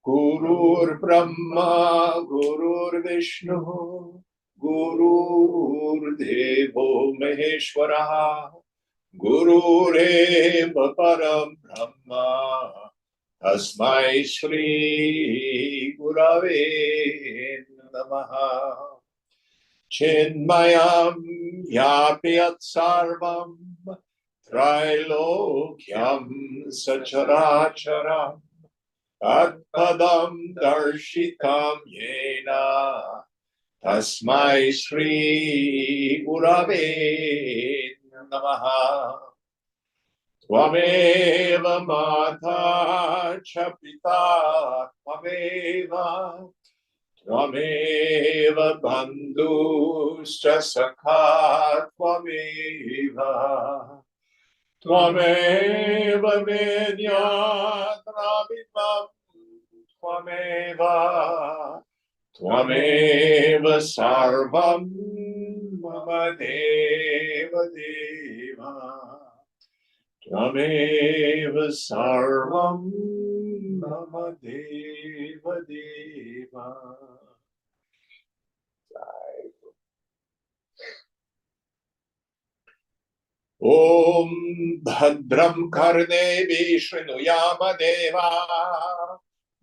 Gurur Brahma, Gurur Vishnu, Gurur Devo Maheshwara, Gurureva Param Brahma, Tasmai Shri Gurave Namaha. Chinmayam Yapyat Sarvam Trilokyam Sacharacharam Atpadam Darshitam Yena Tasmai Shri Gurave Namaha. Tvameva Mata Chapita Tvameva Tvameva Bandhuscha Sakha Tvameva Tvameva Vidyatramimam Tvameva Tvameva Sarvam Mama Deva Deva Tvameva Sarvam Mama Deva Deva. Om Bhadram Karnevi Shrunuyama Deva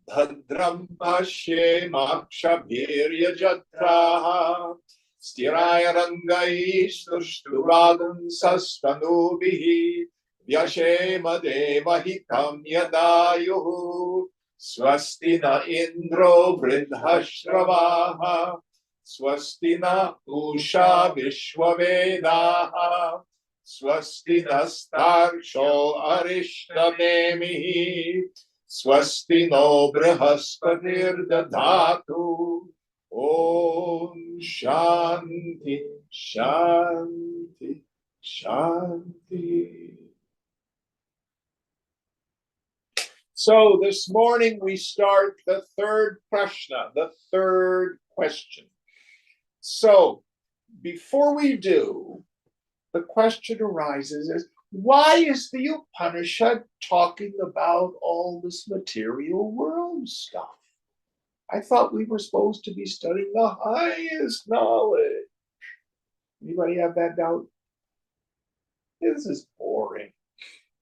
Bhadram Pashyemakshabhirya Jatra Sthiraya Rangai Snushturagam Sastanubihi Vyashema Devahitam Yadayuhu Swasti na Indro Vridhashravaha Swasti na Usha Vishwavedaha Swasti nastarsho arishtamemihi Swasti no brahaspatir dadhatu Om Shanti Shanti Shanti. So this morning we start the third prashna, the third question. So before we do, the question arises is, why is the Upanishad talking about all this material world stuff? I thought we were supposed to be studying the highest knowledge. Anybody have that doubt? This is boring.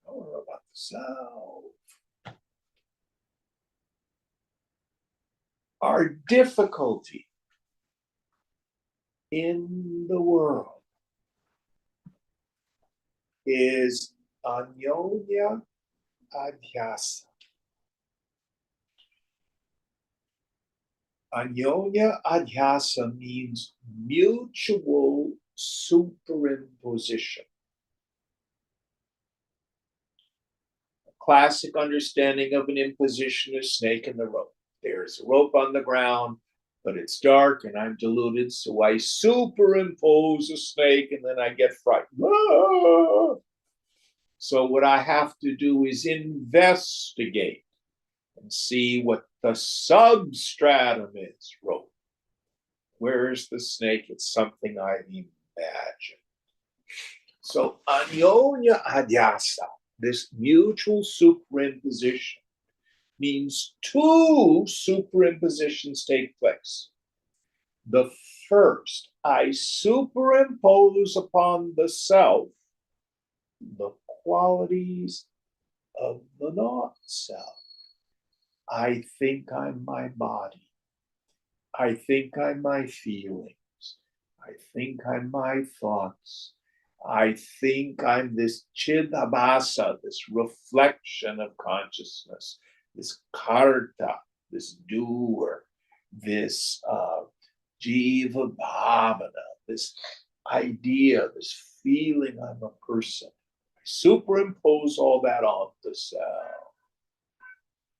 I don't know about the self. Our difficulty in the world is anyonya adhyasa. Anyonya adhyasa means mutual superimposition. A classic understanding of an imposition is snake in the rope. There's a rope on the ground, but it's dark and I'm deluded, so I superimpose a snake and then I get frightened. Ah! So what I have to do is investigate and see what the substratum is. Rope. Where's the snake? It's something I've imagined. So anyonya adhyasa, this mutual superimposition, means two superimpositions take place. The first, I superimpose upon the self the qualities of the not self. I think I'm my body. I think I'm my feelings. I think I'm my thoughts. I think I'm this chidabhasa, this reflection of consciousness, this karta, this doer, this jiva bhavana, this idea, this feeling I'm a person. I superimpose all that on the self.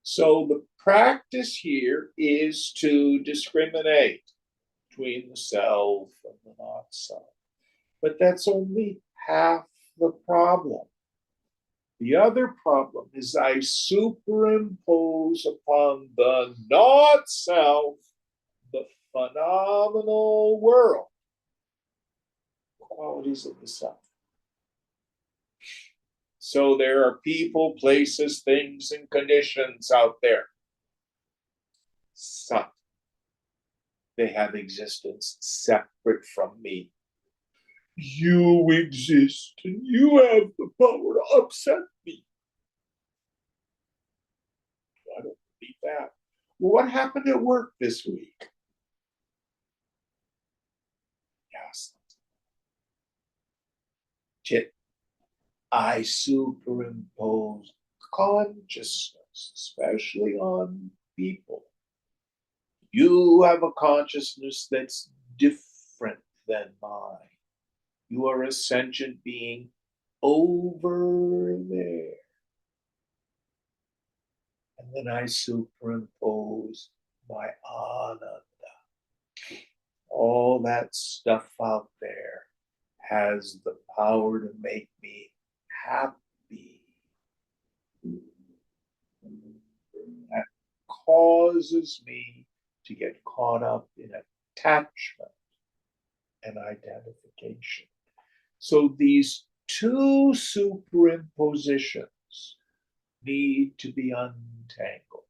So the practice here is to discriminate between the self and the not self. But that's only half the problem. The other problem is I superimpose upon the not self the phenomenal world, the qualities of the self. So there are people, places, things, and conditions out there. Sat. They have existence separate from me. You exist and you have the power to upset me. I don't believe that. Well, what happened at work this week? Yes. Chit. I superimpose consciousness, especially on people. You have a consciousness that's different than mine. You are a sentient being over there. And then I superimpose my ananda. All that stuff out there has the power to make me happy. That causes me to get caught up in attachment and identification. So these two superimpositions need to be untangled.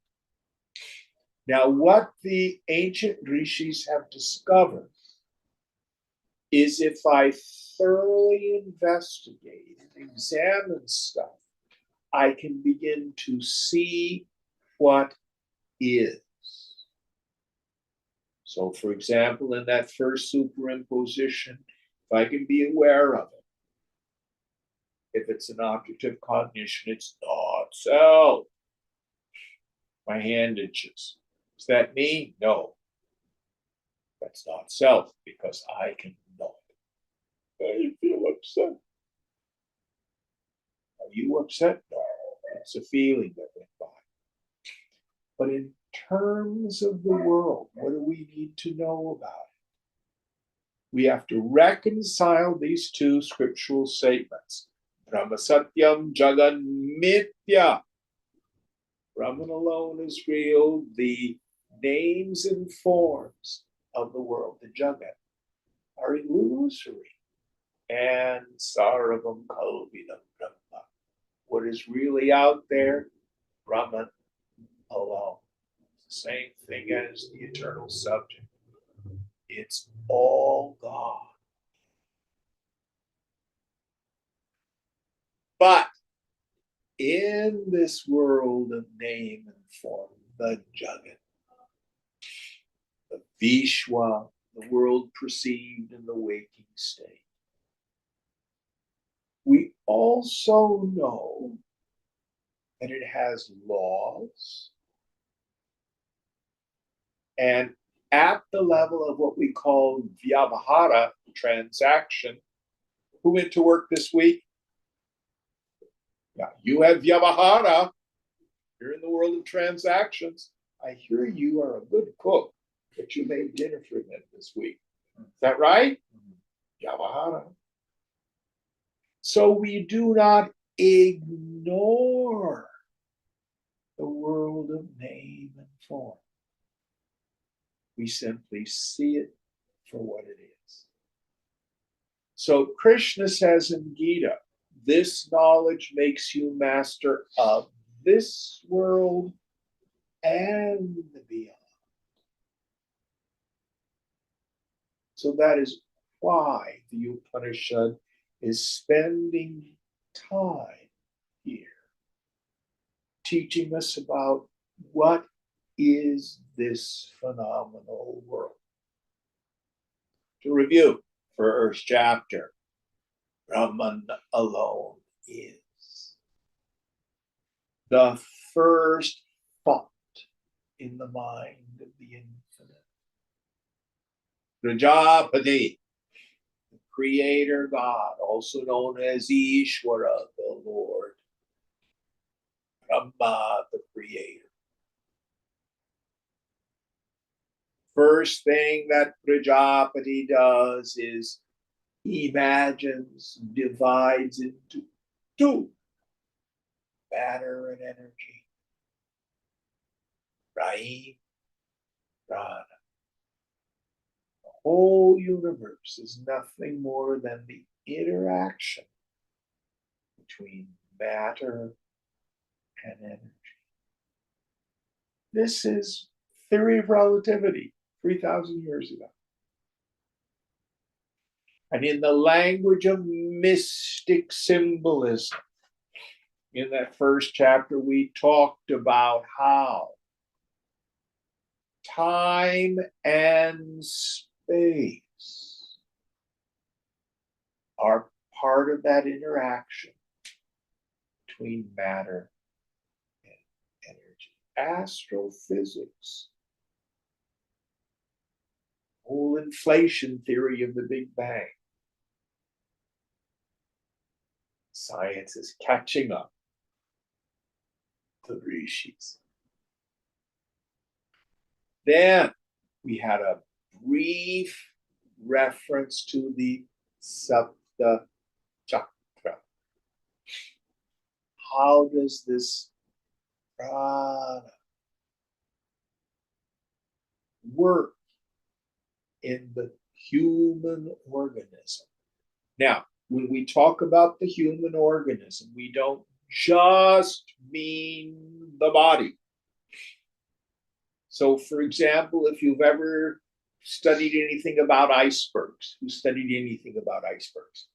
Now, what the ancient rishis have discovered is if I thoroughly investigate and examine stuff, I can begin to see what is. So, for example, in that first superimposition, if I can be aware of it, if it's an object of cognition, it's not self. My hand itches. Is that me? No. That's not self because I can know it. I feel upset. Are you upset? No. It's a feeling that went by. But in terms of the world, what do we need to know about it? We have to reconcile these two scriptural statements. Brahma Satyam Jagan Mithya. Brahman alone is real. The names and forms of the world, the Jagat, are illusory. And Saravam Kalvidam Brahma. What is really out there? Brahman alone. It's the same thing as the eternal subject. It's all God. But in this world of name and form, the Jagat, the Vishwa, the world perceived in the waking state, we also know that it has laws, and at the level of what we call vyavahara, transaction. Who went to work this week? Yeah, you have vyavahara. You're in the world of transactions. I hear you are a good cook, but you made dinner for them this week. Is that right? Vyavahara. So we do not ignore the world of name and form. We simply see it for what it is. So Krishna says in Gita, this knowledge makes you master of this world and the beyond. So that is why the Upanishad is spending time here, teaching us about what is this phenomenal world. To review, first chapter, Brahman alone is. The first thought in the mind of the infinite. Prajapati, the creator God, also known as Ishvara, the Lord. Brahma, the creator. First thing that Prajapati does is he imagines, divides into two, matter and energy. Rahim, Prana. The whole universe is nothing more than the interaction between matter and energy. This is theory of relativity 3,000 years ago. And in the language of mystic symbolism, in that first chapter, we talked about how time and space are part of that interaction between matter and energy. Astrophysics, whole inflation theory of the Big Bang. Science is catching up to the rishis. Then we had a brief reference to the Sapta Chakra. How does this prana work in the human organism? Now, when we talk about the human organism, we don't just mean the body. So, for example, if you've ever studied anything about icebergs, who studied anything about icebergs?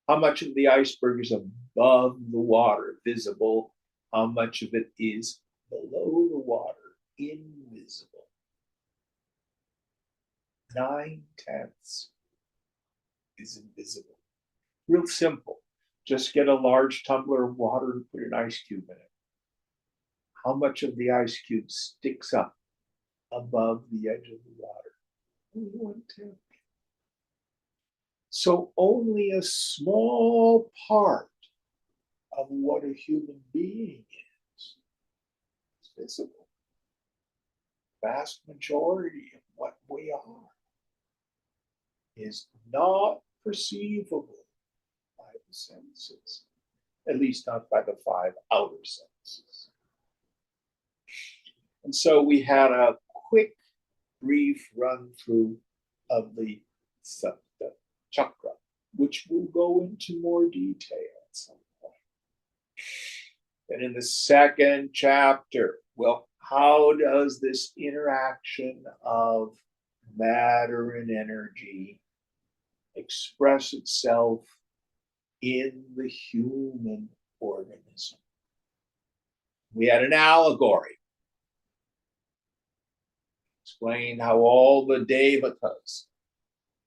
How much of the iceberg is above the water, visible? How much of it is below the water, invisible? 9/10 is invisible. Real simple. Just get a large tumbler of water and put an ice cube in it. How much of the ice cube sticks up above the edge of the water? 1/10. So only a small part of what a human being is visible. Vast majority of what we are is not perceivable by the senses, at least not by the 5 outer senses. And so we had a quick, brief run through of the Sapta Chakra, which will go into more detail at some point. And in the second chapter, well, how does this interaction of matter and energy express itself in the human organism? We had an allegory. Explained how all the devatas,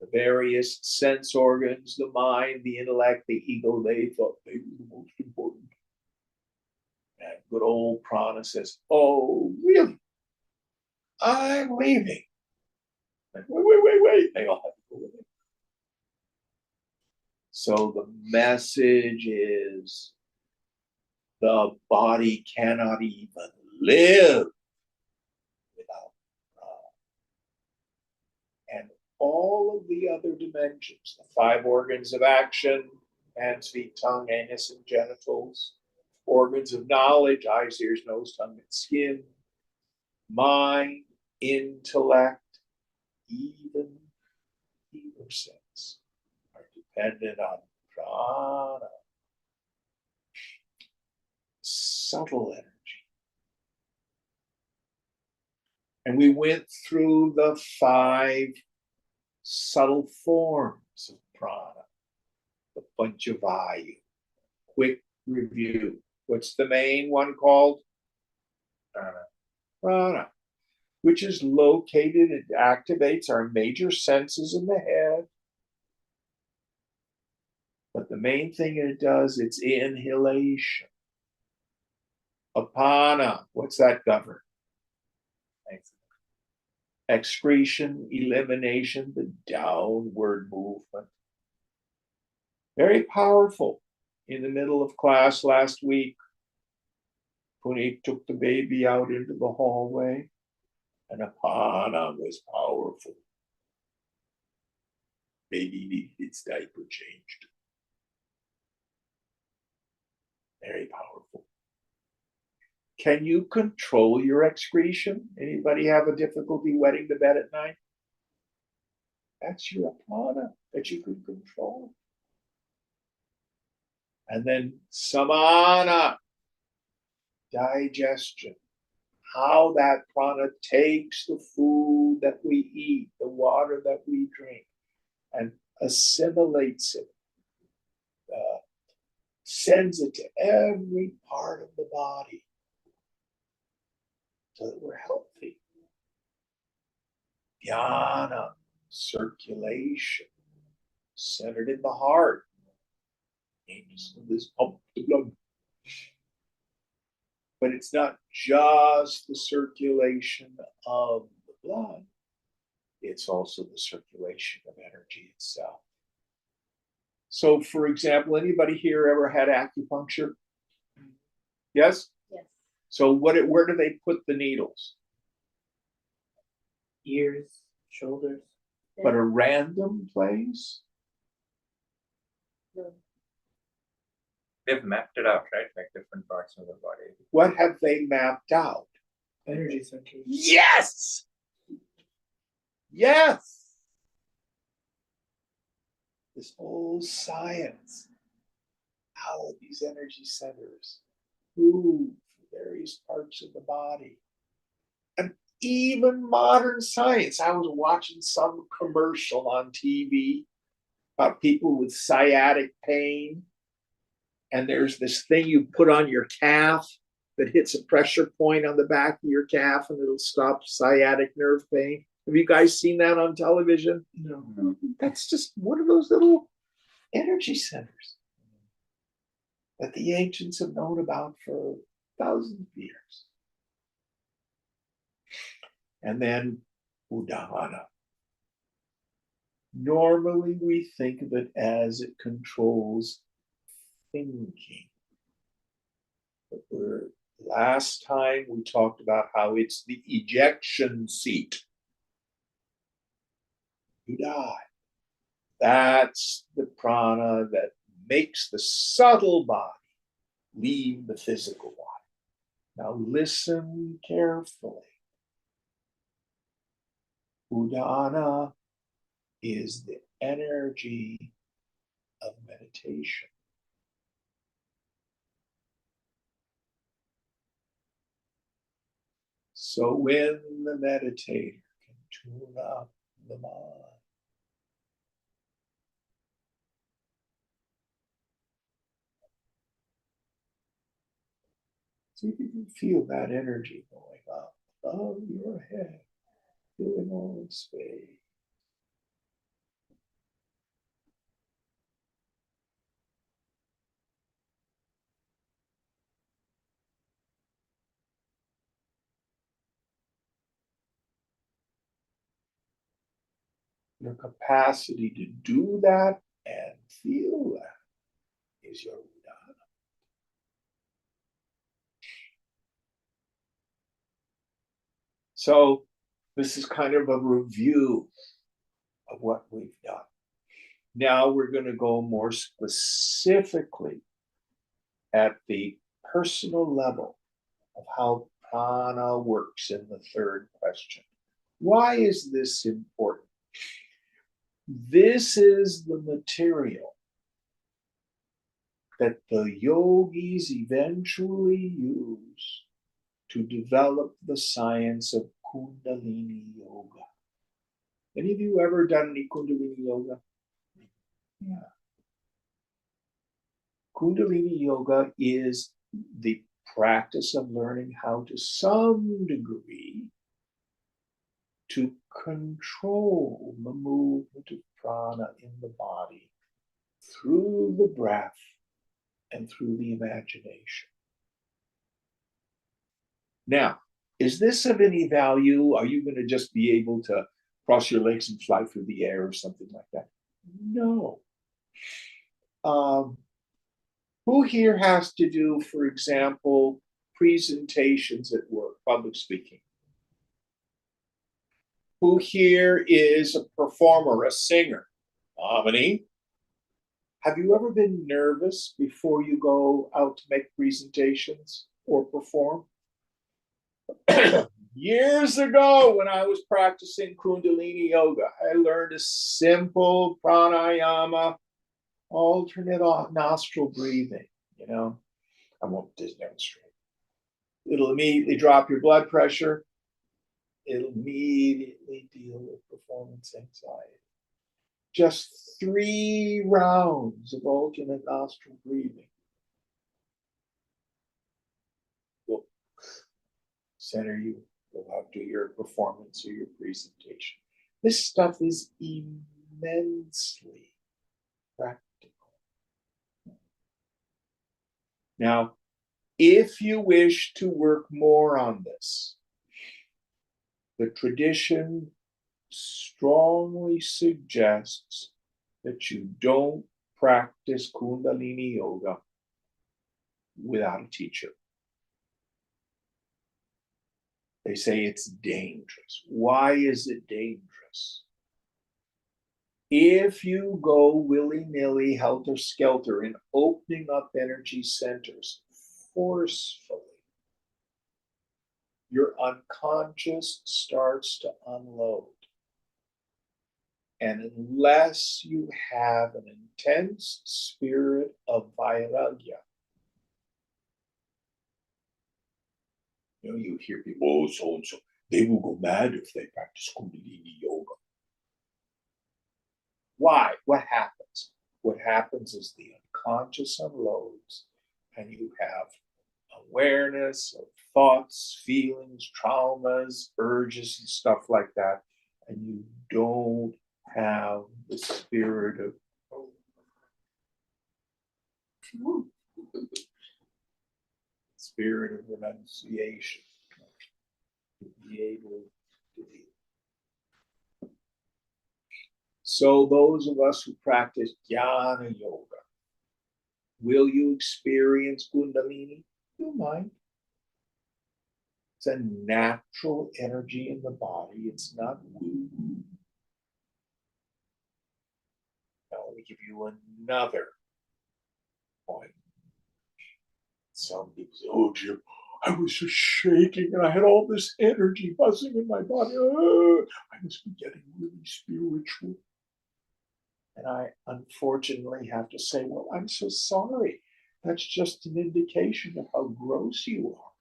the various sense organs, the mind, the intellect, the ego, they thought they were the most important. And good old Prana says, oh, really? I'm leaving. Like, wait. They all have to go with it. So the message is the body cannot even live without Prana. And all of the other dimensions, the 5 organs of action, hands, feet, tongue, anus, and genitals, organs of knowledge, eyes, ears, nose, tongue, and skin, mind, intellect, even fever sense, are dependent on prana, subtle energy. And we went through the 5 subtle forms of prana, the Panchavayu. Quick review. What's the main one called? Prana, which is located, it activates our major senses in the head. But the main thing it does, it's inhalation. Apana, what's that govern? Excretion, elimination, the downward movement. Very powerful. In the middle of class last week, Puneet took the baby out into the hallway, and Apana was powerful. Baby needed its diaper changed. Very powerful. Can you control your excretion? Anybody have a difficulty wetting the bed at night? That's your Apana that you can control. And then Samana, digestion. how that prana takes the food that we eat, the water that we drink, and assimilates it, sends it to every part of the body so that we're healthy. Dhyana, circulation, centered in the heart. This pump the blood. But it's not just the circulation of the blood, it's also the circulation of energy itself. So, for example, anybody here ever had acupuncture? Yes? Yes. So where do they put the needles? Ears, shoulders. But a random place? No. They've mapped it out, right? Like different parts of the body. What have they mapped out? Energy centers. Yes! Yes! This whole science, how these energy centers move through various parts of the body. And even modern science. I was watching some commercial on TV about people with sciatic pain. And there's this thing you put on your calf that hits a pressure point on the back of your calf and it'll stop sciatic nerve pain. Have you guys seen that on television? No. That's just one of those little energy centers that the ancients have known about for thousands of years. And then Udana. Normally we think of it as it controls thinking. But last time we talked about how it's the ejection seat. You die. That's the prana that makes the subtle body leave the physical body. Now listen carefully. Udana is the energy of meditation. So when the meditator can tune up the mind, see if you can feel that energy going up above your head, filling all the space. Your capacity to do that and feel that is your udana. So this is kind of a review of what we've done. Now we're going to go more specifically at the personal level of how prana works in the third question. Why is this important? This is the material that the yogis eventually use to develop the science of Kundalini Yoga. Any of you ever done any Kundalini Yoga? Yeah. Kundalini Yoga is the practice of learning how to some degree to control the movement of prana in the body through the breath and through the imagination. Now, is this of any value? Are you going to just be able to cross your legs and fly through the air or something like that? No. Who here has to do, for example, presentations at work, public speaking? Who here is a performer, a singer? Amini? Have you ever been nervous before you go out to make presentations or perform? Years ago, when I was practicing Kundalini Yoga, I learned a simple pranayama, alternate nostril breathing. I won't demonstrate. It'll immediately drop your blood pressure. It'll immediately deal with performance anxiety. Just 3 rounds of alternate nostril breathing will center you, will help do your performance or your presentation. This stuff is immensely practical. Now, if you wish to work more on this, the tradition strongly suggests that you don't practice Kundalini Yoga without a teacher. They say it's dangerous. Why is it dangerous? If you go willy-nilly, helter-skelter in opening up energy centers forcefully, your unconscious starts to unload. And unless you have an intense spirit of vairagya, you hear people, oh, so-and-so, they will go mad if they practice Kundalini Yoga. Why? What happens? What happens is the unconscious unloads, and you have awareness of thoughts, feelings, traumas, urges, and stuff like that, and you don't have the spirit of renunciation to be able to deal. So those of us who practice jnana yoga, will you experience Kundalini? You might. It's a natural energy in the body. It's not woo. Now let me give you another point. Some people say, oh, Jim, I was just shaking and I had all this energy buzzing in my body. I must be getting really spiritual. And I unfortunately have to say, well, I'm so sorry. That's just an indication of how gross you are.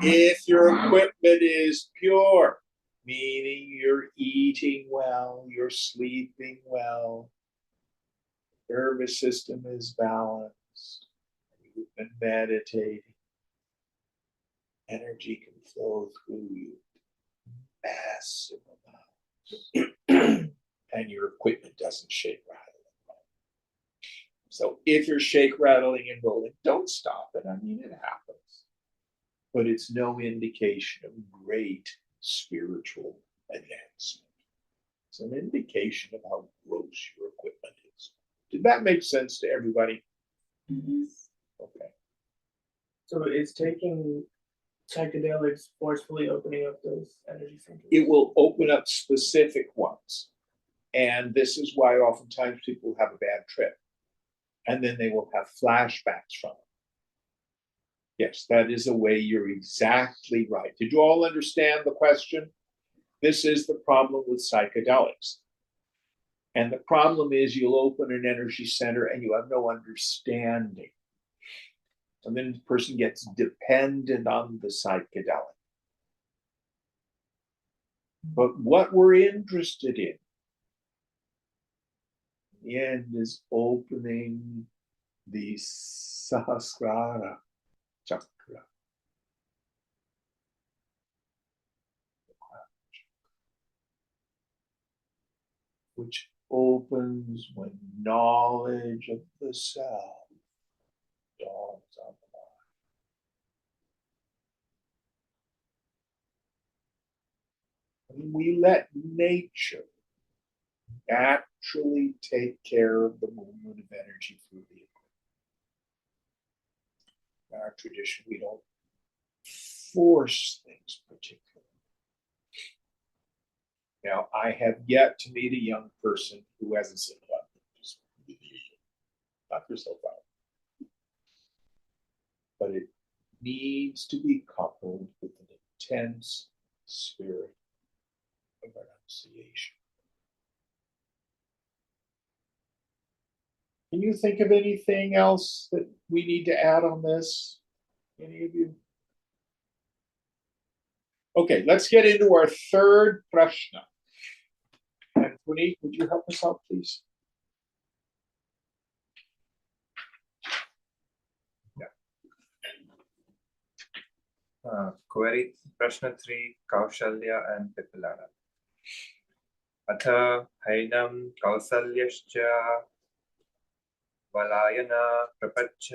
If your equipment is pure, meaning you're eating well, you're sleeping well, nervous system is balanced, you've been meditating, energy can flow through you, massive amounts, and your equipment doesn't shake, rattle, and roll. So if you're shake, rattling, and rolling, don't stop it. I mean, it happens. But it's no indication of great spiritual advancement. It's an indication of how gross your equipment is. Did that make sense to everybody? Mm-hmm. Okay. So it's taking psychedelics forcefully opening up those energy centers. It will open up specific ones. And this is why oftentimes people have a bad trip. And then they will have flashbacks from it. Yes, that is a way. You're exactly right. Did you all understand the question? This is the problem with psychedelics. And the problem is you'll open an energy center and you have no understanding. And then the person gets dependent on the psychedelic. But what we're interested in the end is opening the Sahasrara chakra. Which opens when knowledge of the self dawns on the mind. When we let nature naturally take care of the movement of energy through the equipment. In our tradition, we don't force things particularly. Now, I have yet to meet a young person who hasn't said, well, just knock yourself out. But it needs to be coupled with an intense spirit of renunciation. Can you think of anything else that we need to add on this? Any of you? Okay, let's get into our third prashna. And Puneet, would you help us out, please? Query Prashna 3, Kaushalya and Pipilada. अथ हैनं कौसल्यश्च वलायना प्रपच्छ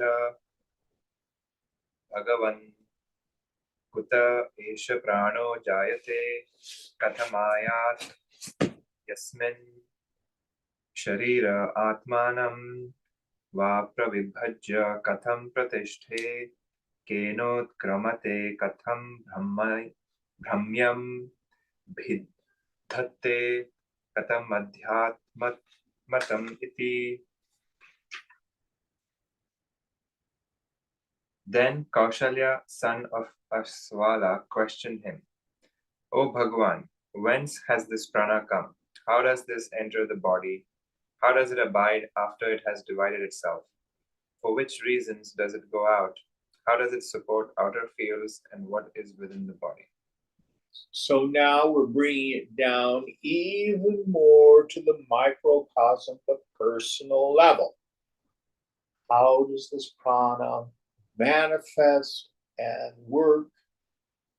भगवन् कुत एष प्राणो जायते कथमायात् यस्मिन् शरीर आत्मानं वा प्रविभज्य कथं प्रतिष्ठे केनोत्क्रमते कथं भ्रम्यं भिद्धत्ते कथम अध्यात्मतम इति. Then Kaushalya, son of Aswala, questioned him, O Bhagwan, whence has this prana come? How does this enter the body? How does it abide after it has divided itself? For which reasons does it go out? How does it support outer fields, and what is within the body? So now we're bringing it down even more to the microcosm, the personal level. How does this prana manifest and work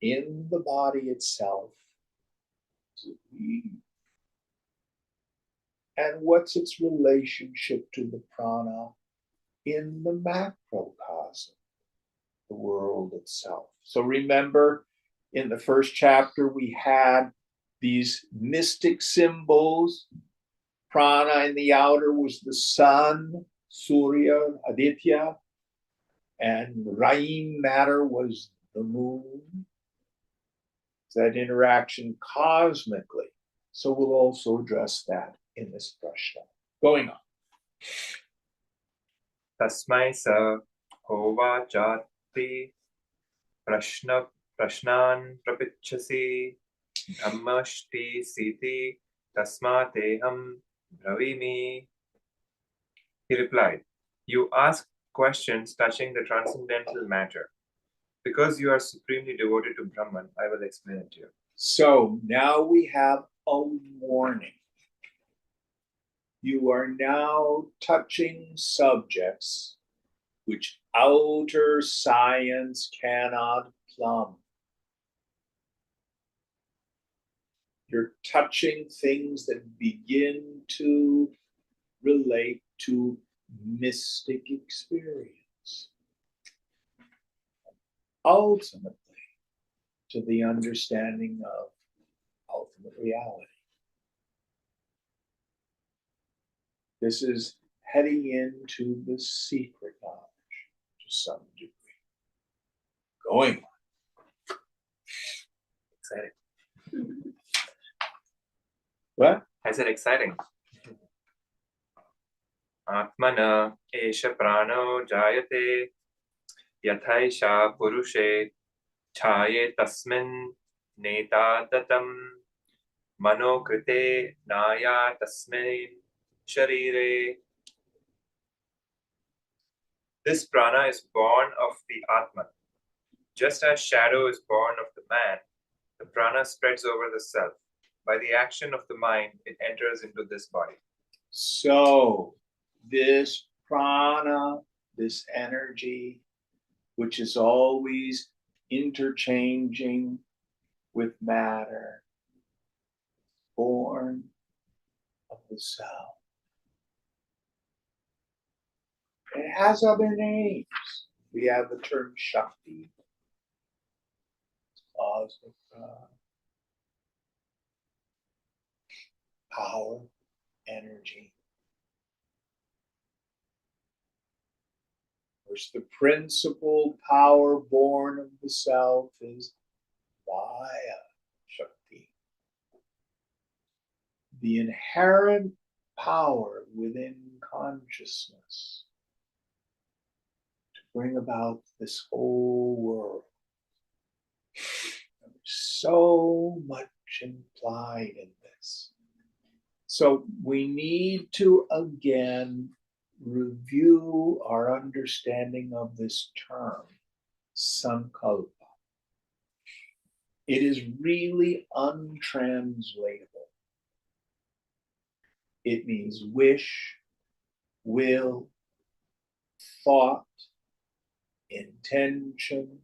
in the body itself? And what's its relationship to the prana in the macrocosm, the world itself? So remember, in the first chapter, we had these mystic symbols. Prana in the outer was the sun, Surya, Aditya, and Raim matter was the moon. That interaction cosmically. So we'll also address that in this prashna. Going on. Tasmai sa hovachati prashnan prapichasi dhammashti siti tasmateham bravimi. He replied, you ask questions touching the transcendental matter. Because you are supremely devoted to Brahman, I will explain it to you. So now we have a warning. You are now touching subjects which outer science cannot plumb. You're touching things that begin to relate to mystic experience. Ultimately, to the understanding of ultimate reality. This is heading into the secret knowledge to some degree. Going on. Exciting. What? I said exciting. Atmana esha prano jayate yathaisha purushe chaye tasmin netadatam mano krite naya tasmin sharire. This prana is born of the Atman. Just as shadow is born of the man, the prana spreads over the self. By the action of the mind, it enters into this body. So, this prana, this energy, which is always interchanging with matter, born of the self. It has other names. We have the term Shakti, cosmic power, energy. Of course, the principal power born of the self is Maya Shakti. The inherent power within consciousness to bring about this whole world. There's so much implied in this. So we need to again review our understanding of this term, sankalpa. It is really untranslatable. It means wish, will, thought, intention,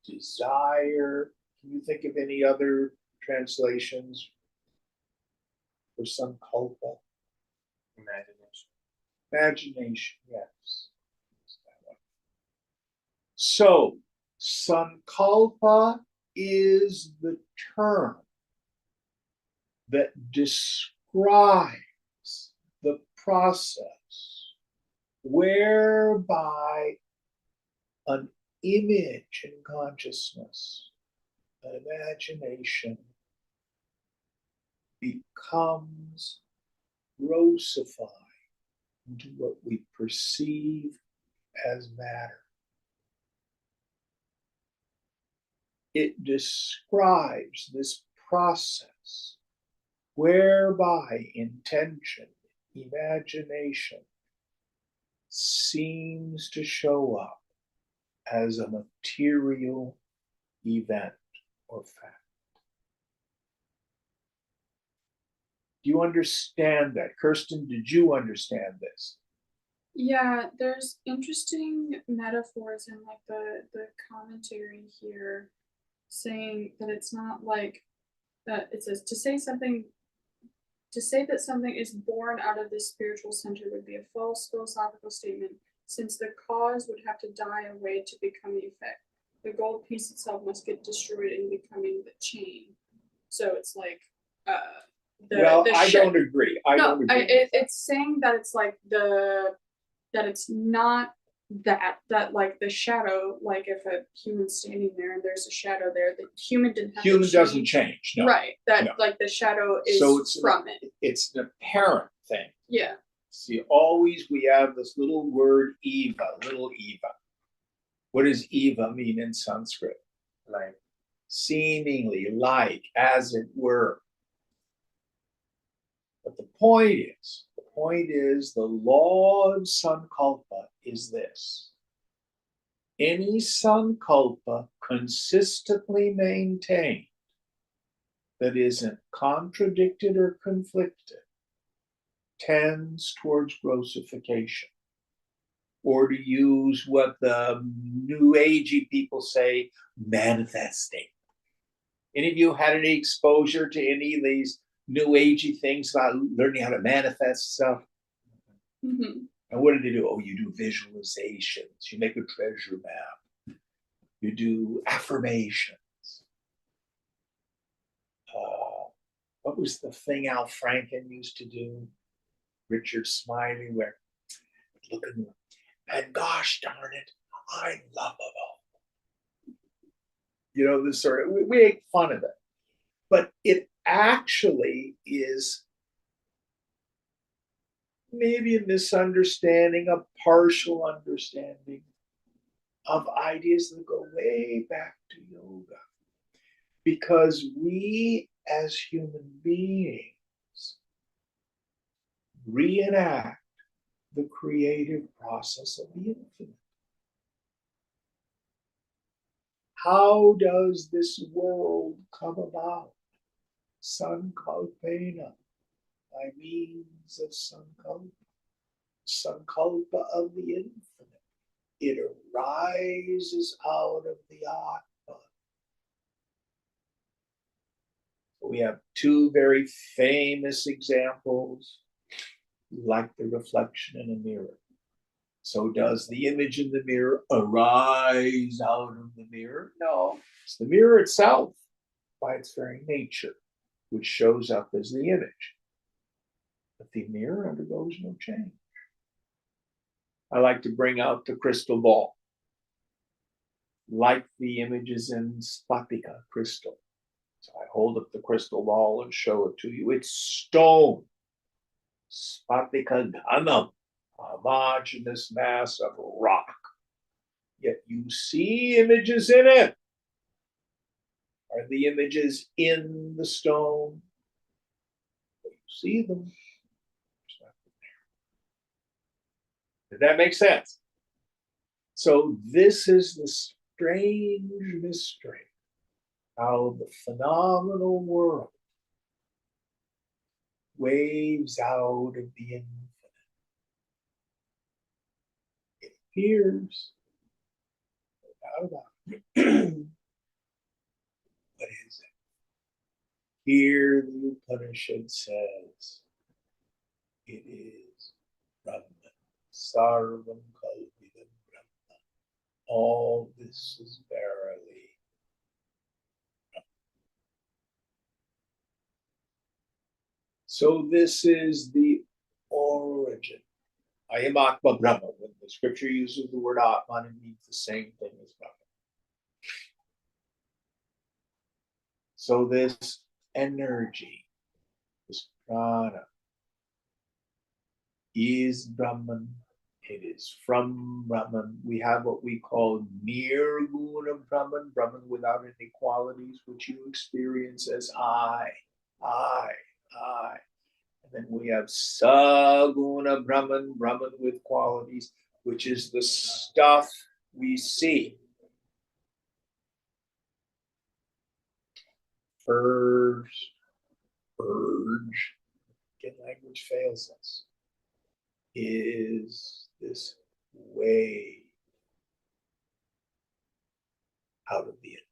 desire. Can you think of any other translations for sankalpa? Imagination. Imagination, yes. So, sankalpa is the term that describes the process whereby an image in consciousness, an imagination, becomes grossified into what we perceive as matter. It describes this process whereby intention, imagination seems to show up as a material event or fact. Do you understand that? Kirsten, did you understand this? Yeah, there's interesting metaphors in like the commentary here, saying that it's not like that. It says to say that something is born out of this spiritual center would be a false philosophical statement, since the cause would have to die away to become the effect. The gold piece itself must get destroyed in becoming the chain. So it's like I don't agree. I don't agree. It's saying that it's like that it's not that like the shadow, like if a human's standing there and there's a shadow there, the human didn't have Human to change. doesn't change. No. Right. That No. like the shadow is So it's from it. It's an apparent thing. Yeah. See, always we have this little word Eva, little Eva. What does Eva mean in Sanskrit? Like. Seemingly, like, as it were. But the point is the law of sankalpa is this. Any sankalpa consistently maintained that isn't contradicted or conflicted tends towards grossification. Or to use what the new agey people say, manifesting. Any of you had any exposure to any of these new agey things about learning how to manifest stuff? Mm-hmm. And what do they do? Oh, you do visualizations. You make a treasure map. You do affirmations. What was the thing Al Franken used to do? Richard Smiley, where look at me, and gosh darn it, I'm lovable. You know, this sort of, we make fun of it. But it actually is maybe a misunderstanding, a partial understanding of ideas that go way back to yoga. Because we as human beings reenact the creative process of the infinite. How does this world come about? Sankalpena, by means of sankalpa, sankalpa of the infinite. It arises out of the Atma. We have two very famous examples, like the reflection in a mirror. So does the image in the mirror arise out of the mirror? No, it's the mirror itself by its very nature, which shows up as the image. But the mirror undergoes no change. I like to bring out the crystal ball, like the images in Spatika crystal. So I hold up the crystal ball and show it to you. It's stone. Spatika Ghanam, a homogeneous mass of rock. Yet you see images in it. Are the images in the stone? You see them. Did that make sense? So this is the strange mystery, how the phenomenal world waves out of the infinite. It appears, no doubt about it. What is it? Here the Upanishad says, it is Brahman, Sarvam Kalvidam Brahman. All this is verily Brahman. So this is the origin. I am Atma Brahma. When the scripture uses the word Atman, it means the same thing as Brahman. So this energy, this prana, is Brahman. It is from Brahman. We have what we call Nirguna Brahman, Brahman without any qualities, which you experience as I. And then we have Saguna Brahman, Brahman with qualities, which is the stuff we see. Urge, again, language fails us, is this way out of the infinite.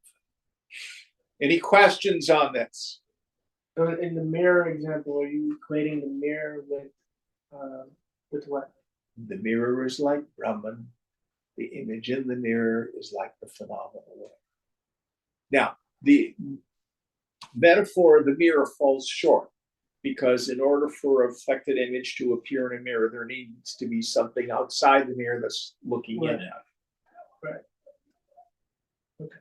Any questions on this? So in the mirror example, are you equating the mirror with what? The mirror is like Brahman. The image in the mirror is like the phenomenal world. Now, the metaphor of the mirror falls short, because in order for a reflected image to appear in a mirror, there needs to be something outside the mirror that's looking in at it. Right. Okay.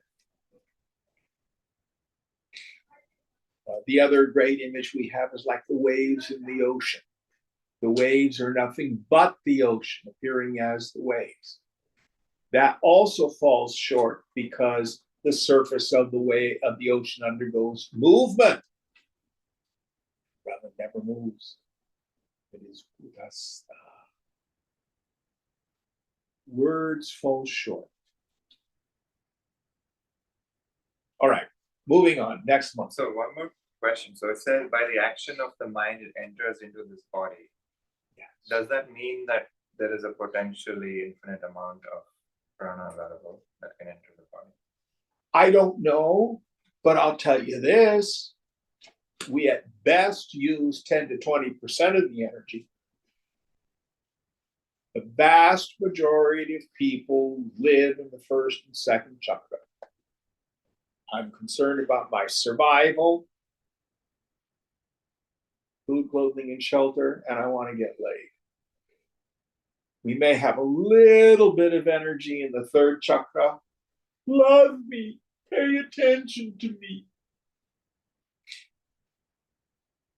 The other great image we have is like the waves in the ocean. The waves are nothing but the ocean appearing as the waves. That also falls short because the surface of the ocean undergoes movement. Brahman never moves. It is Buddhasta. Words fall short. All right, moving on. Next month. So one more question. So it says by the action of the mind, it enters into this body. Yes. Does that mean that there is a potentially infinite amount of prana available that can enter the body? I don't know, but I'll tell you this. We at best use 10 to 20% of the energy. The vast majority of people live in the first and second chakra. I'm concerned about my survival, food, clothing, and shelter, and I want to get laid. We may have a little bit of energy in the third chakra. Love me, pay attention to me.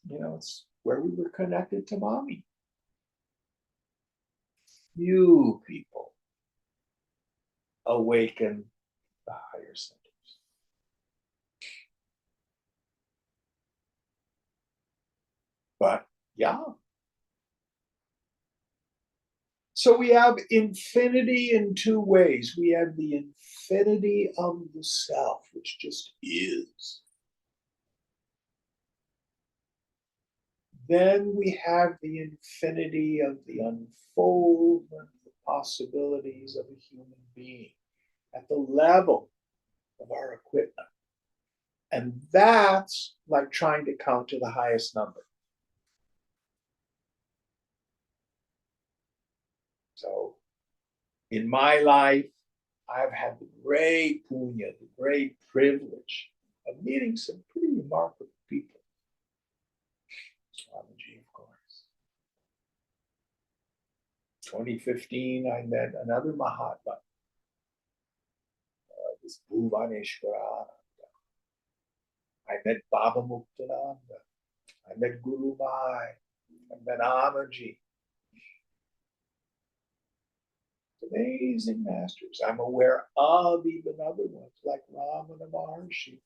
You know, it's where we were connected to mommy. Few people awaken the higher centers. But yeah. So we have infinity in two ways. We have the infinity of the self, which just is. Then we have the infinity of the unfoldment, the possibilities of a human being at the level of our equipment. And that's like trying to count to the highest number. So in my life, I've had the great punya, the great privilege of meeting some pretty remarkable people. Swamiji, of course. 2015, I met another Mahatma, this Bhuvaneshwara. I met Baba Muktananda. I met Guru Mai. I met Amaji. Amazing masters. I'm aware of even other ones like Ramana Maharshi.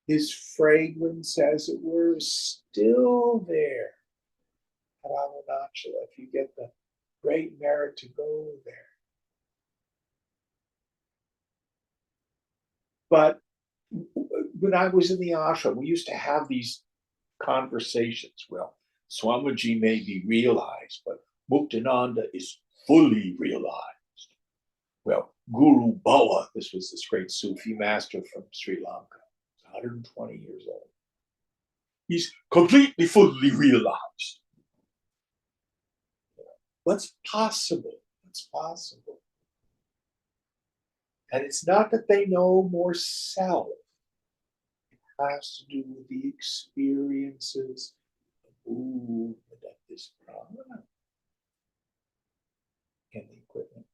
His fragrance, as it were, is still there at Arunachala. If you get the great merit to go there. But when I was in the ashram, we used to have these conversations. Well, Swamiji may be realized, but Muktananda is fully realized. Well, Guru Bala, this was this great Sufi master from Sri Lanka, 120 years old. He's completely, fully realized. What's possible? What's possible? And it's not that they know more self. It has to do with the experiences, the movement of this prana and the equipment.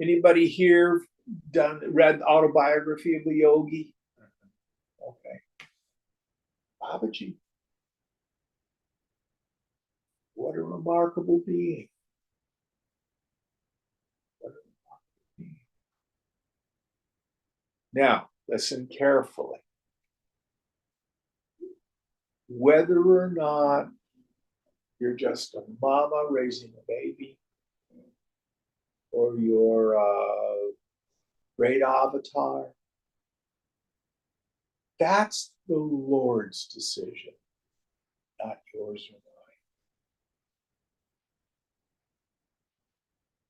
Anybody here read Autobiography of a Yogi? Okay. Babaji. What a remarkable being. What a remarkable being. Now, listen carefully. Whether or not you're just a mama raising a baby, or you're a great avatar, that's the Lord's decision, not yours or mine.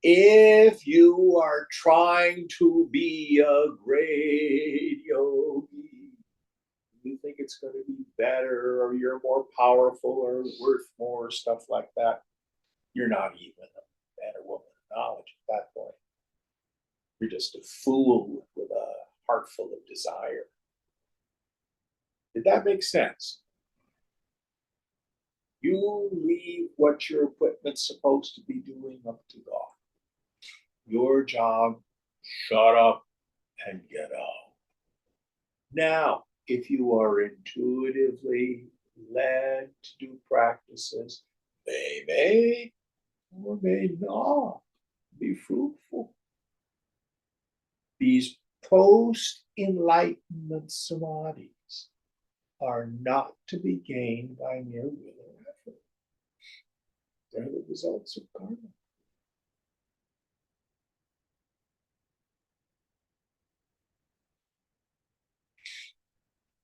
If you are trying to be a great yogi, you think it's going to be better, or you're more powerful, or worth more, stuff like that, you're not even a man or woman of knowledge at that point. You're just a fool with a heart full of desire. Did that make sense? You leave what your equipment's supposed to be doing up to God. Your job, shut up and get out. Now, if you are intuitively led to do practices, they may or may not be fruitful. These post-enlightenment samadhis are not to be gained by mere will or effort. They're the results of karma.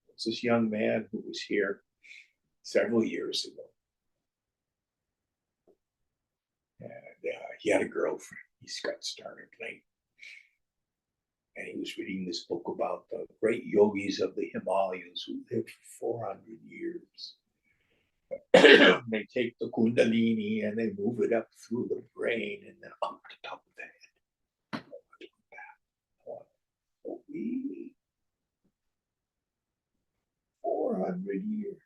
There's this young man who was here several years ago. And he had a girlfriend. He got started late. And he was reading this book about the great yogis of the Himalayas who lived for 400 years. They take the kundalini and they move it up through the brain and then up to the top of the head. Oh, really? 400 years. I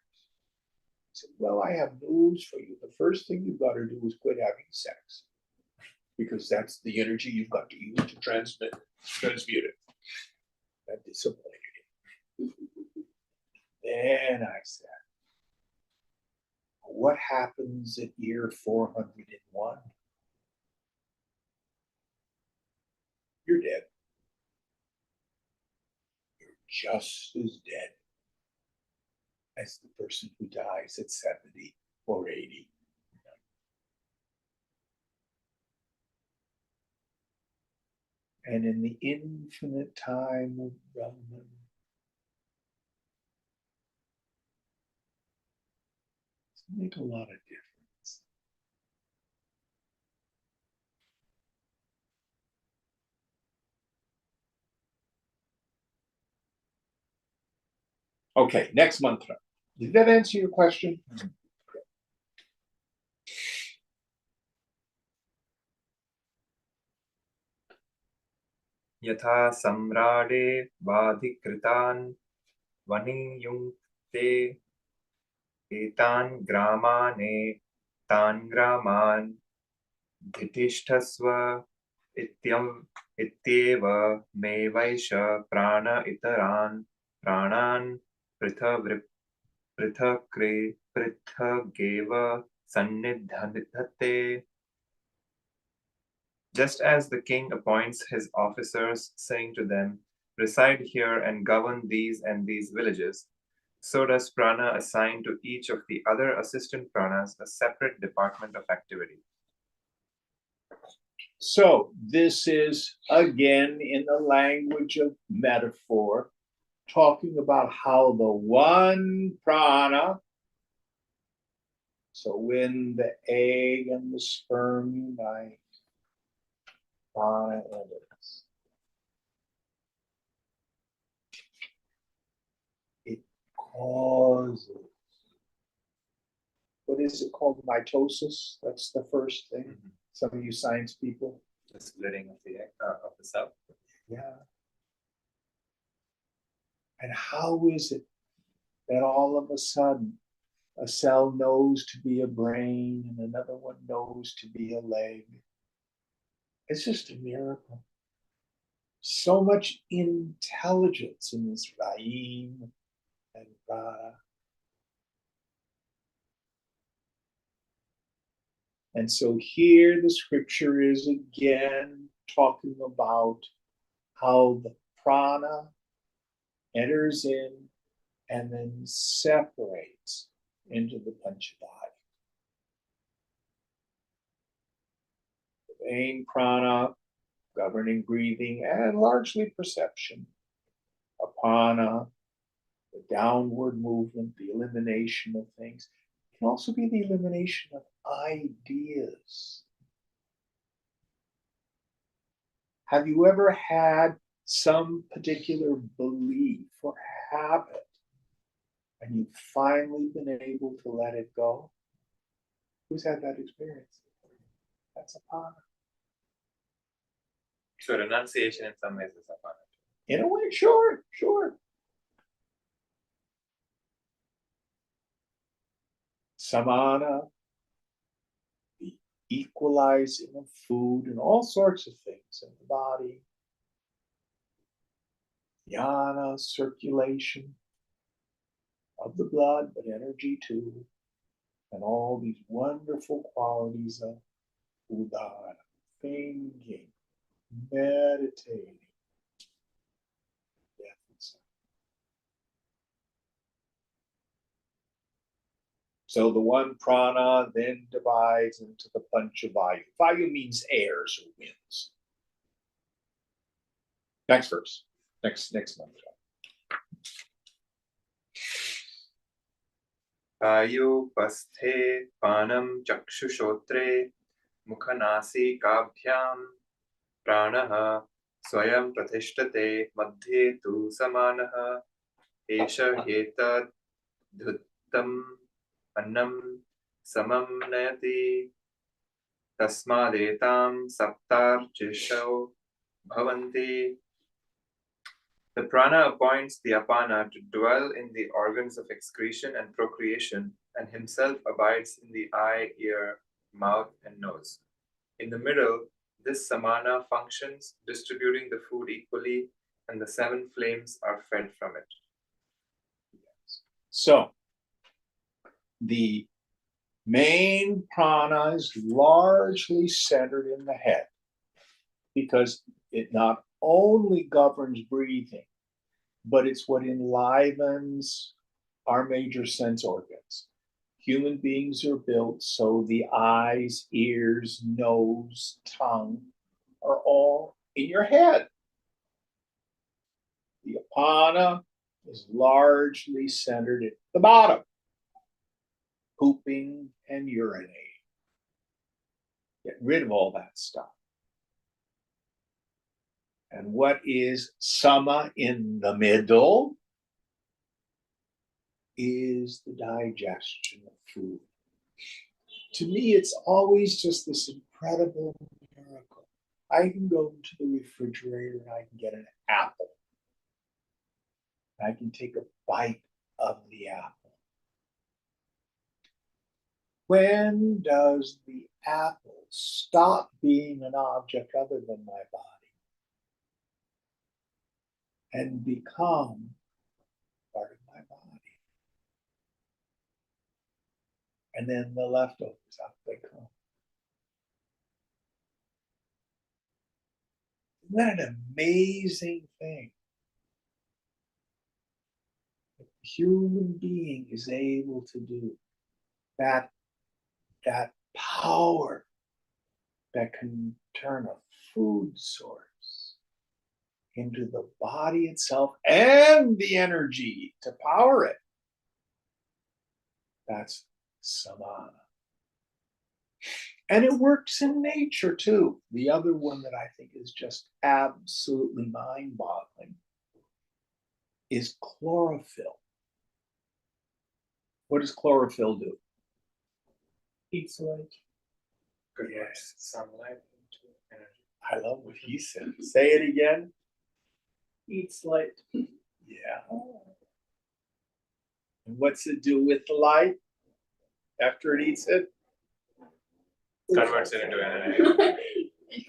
said, well, I have news for you. The first thing you've got to do is quit having sex, because that's the energy you've got to use to transmute it. That disappointed him. Then I said, what happens at year 401? You're dead. You're just as dead as the person who dies at 70 or 80. And in the infinite time of Brahman, it's make a lot of difference. Okay, next mantra. Did that answer your question? यथा सम्राडे बाधिकृतान् वनियुङ्क्ते एतान् ग्रामान् धितिष्ठस्व इत्येव मे वैश प्राण इतरान् प्राणान् पृथगेव सन्निधत्ते. Just as the king appoints his officers, saying to them, reside here and govern these and these villages, So does prana assign to each of the other assistant pranas a separate department of activity. So this is again in the language of metaphor, talking about how the one prana, so when the egg and the sperm unite, prana enters. It causes, what is it called? Mitosis? That's the first thing. Mm-hmm. Some of you science people. The splitting of the egg, of the cell. Yeah. And how is it that all of a sudden a cell knows to be a brain and another one knows to be a leg? It's just a miracle. So much intelligence in this Raim and Prana. And so here the scripture is again talking about how the prana enters in and then separates into the Panchabhaya. The main prana governing breathing and largely perception. Apana, the downward movement, the elimination of things. It can also be the elimination of ideas. Have you ever had some particular belief or habit and you've finally been able to let it go? Who's had that experience? That's apana. So renunciation in some ways is apana. In a way, sure, sure. Samana, the equalizing of food and all sorts of things in the body. Yana, circulation of the blood, but energy too. And all these wonderful qualities of udana, thinking, meditating. So the one prana then divides into the Panchavayu. Vayu means airs or winds. Next verse. Next mantra. Vayupasthe panam chakshushotre mukhanasi-kabhyam pranaha swayam prathishtate madhye tu samanaha esha hetad dhuttam annam samam nayati tasmadetam saptarchisho bhavanti. The prana appoints the apana to dwell in the organs of excretion and procreation, and himself abides in the eye, ear, mouth, and nose. In the middle, this samana functions, distributing the food equally, and the 7 flames are fed from it. So, the main prana is largely centered in the head because it not only governs breathing, but it's what enlivens our major sense organs. Human beings are built so the eyes, ears, nose, tongue are all in your head. The apana is largely centered at the bottom, pooping and urinating. Get rid of all that stuff. And what is sama in the middle is the digestion of food. To me, it's always just this incredible miracle. I can go to the refrigerator and I can get an apple. I can take a bite of the apple. When does the apple stop being an object other than my body and become part of my body? And then the leftovers, out they come. Isn't that an amazing thing? human being is able to do, that power that can turn a food source into the body itself and the energy to power it. That's samana. And it works in nature too. The other one that I think is just absolutely mind-boggling is chlorophyll. What does chlorophyll do? Eats light. Yes, sunlight into energy. I love what he said. Say it again. Eats light. Yeah. And what's it do with the light after it eats it? Converts it into energy.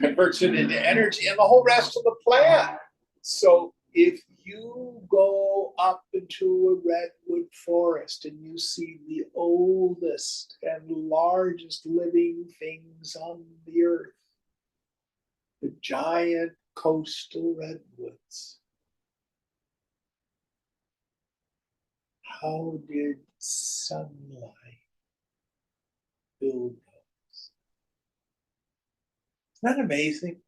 Converts it into energy and the whole rest of the plant. So if you go up into a redwood forest and you see the oldest and largest living things on the earth, the giant coastal redwoods, how did sunlight build those? Isn't that amazing?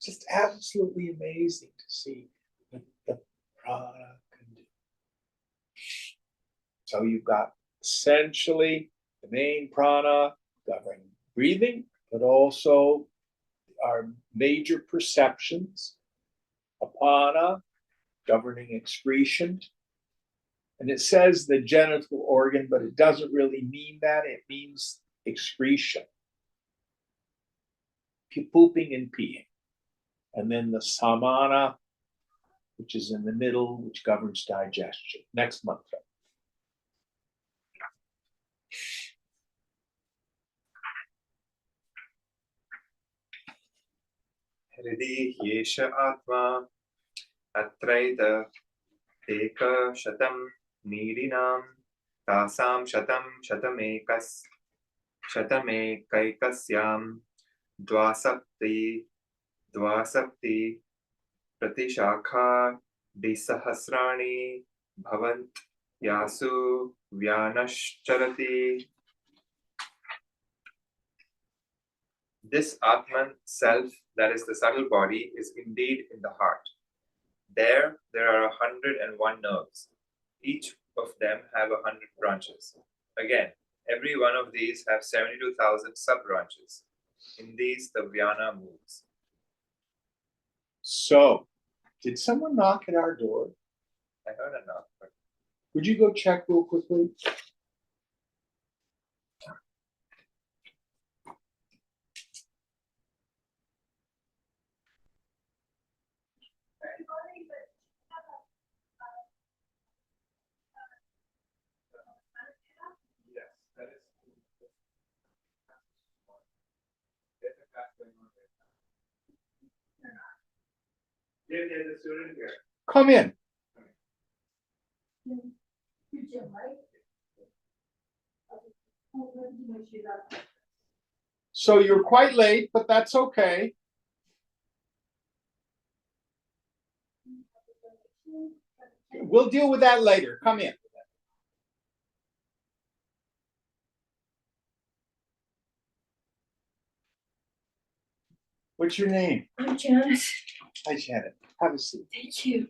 Just absolutely amazing to see what the prana can do. So you've got essentially the main prana governing breathing, but also our major perceptions, apana governing excretion. And it says the genital organ, but it doesn't really mean that. It means excretion, pooping and peeing. And then the samana, which is in the middle, which governs digestion. Next mantra. Hridi yesha atma atraita eka shatam nidinam tasam shatamekaikasyam dvasapti pratishakha disahasrani bhavant yasu vyanashcharati. This Atman, self, that is the subtle body, is indeed in the heart. There are 101 nerves. Each of them have 100 branches. Again, every one of these have 72,000 sub-branches. In these, the Vyana moves. So, did someone knock at our door? I heard a knock, but Would you go check real quickly? yes, that is. There's a class going on right now. There's a student here. Come in. So you're quite late, but that's okay. We'll deal with that later. Come in. What's your name? I'm Janet. Hi, Janet. Have a seat. Thank you.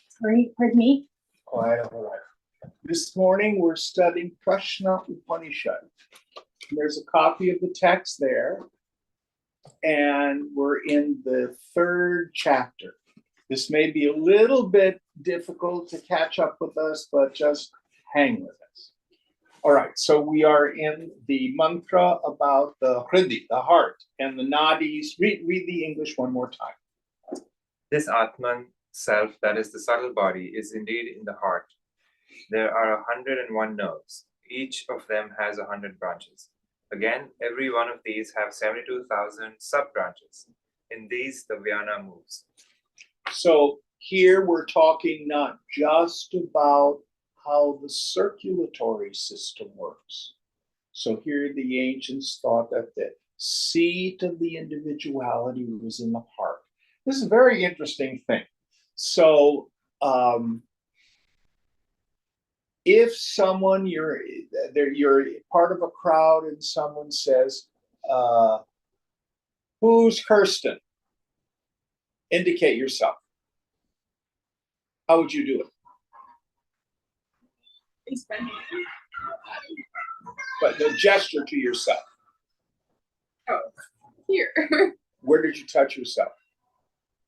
Sorry, pardon me. Quiet, all right. This morning we're studying Prasnopanishad. There's a copy of the text there, and we're in the 3rd chapter. This may be a little bit difficult to catch up with us, but just hang with us. All right, so we are in the mantra about the hridi, the heart, and the nadis. Read the English one more time. This Atman, self, that is the subtle body, is indeed in the heart. There are 101 nerves. Each of them has 100 branches. Again, every one of these have 72,000 sub-branches. In these, the Vyana moves. So here we're talking not just about how the circulatory system works. So here the ancients thought that the seat of the individuality was in the heart. This is a very interesting thing. So if someone you're part of a crowd and someone says, who's Kirsten? Indicate yourself. How would you do it? It's funny. But the gesture to yourself. Oh, here. Where did you touch yourself?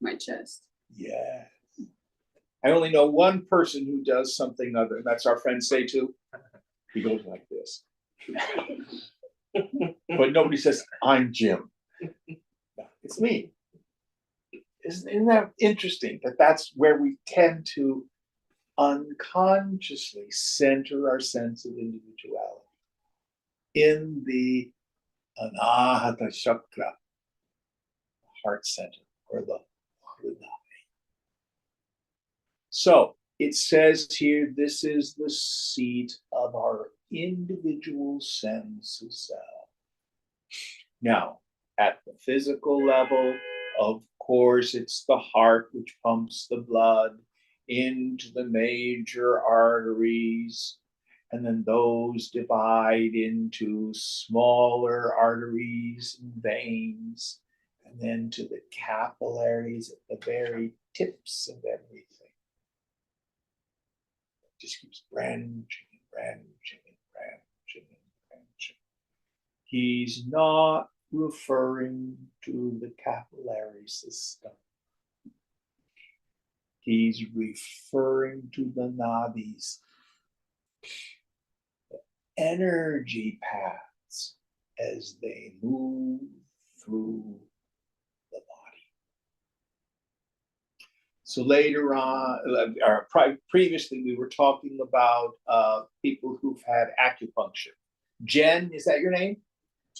My chest. Yeah. I only know one person who does something other, and that's our friend Setu. He goes like this. But nobody says, I'm Jim. It's me. Isn't that interesting that that's where we tend to unconsciously center our sense of individuality in the Anahata Chakra, heart center, or the Hridaya. So it says here, this is the seat of our individual sense of self. Now, at the physical level, of course, it's the heart which pumps the blood into the major arteries, and then those divide into smaller arteries and veins, and then to the capillaries at the very tips of everything. It just keeps branching and branching and branching and branching. He's not referring to the capillary system. He's referring to the nadis, the energy paths as they move through the body. So later on, or previously, we were talking about people who've had acupuncture. Jen, is that your name?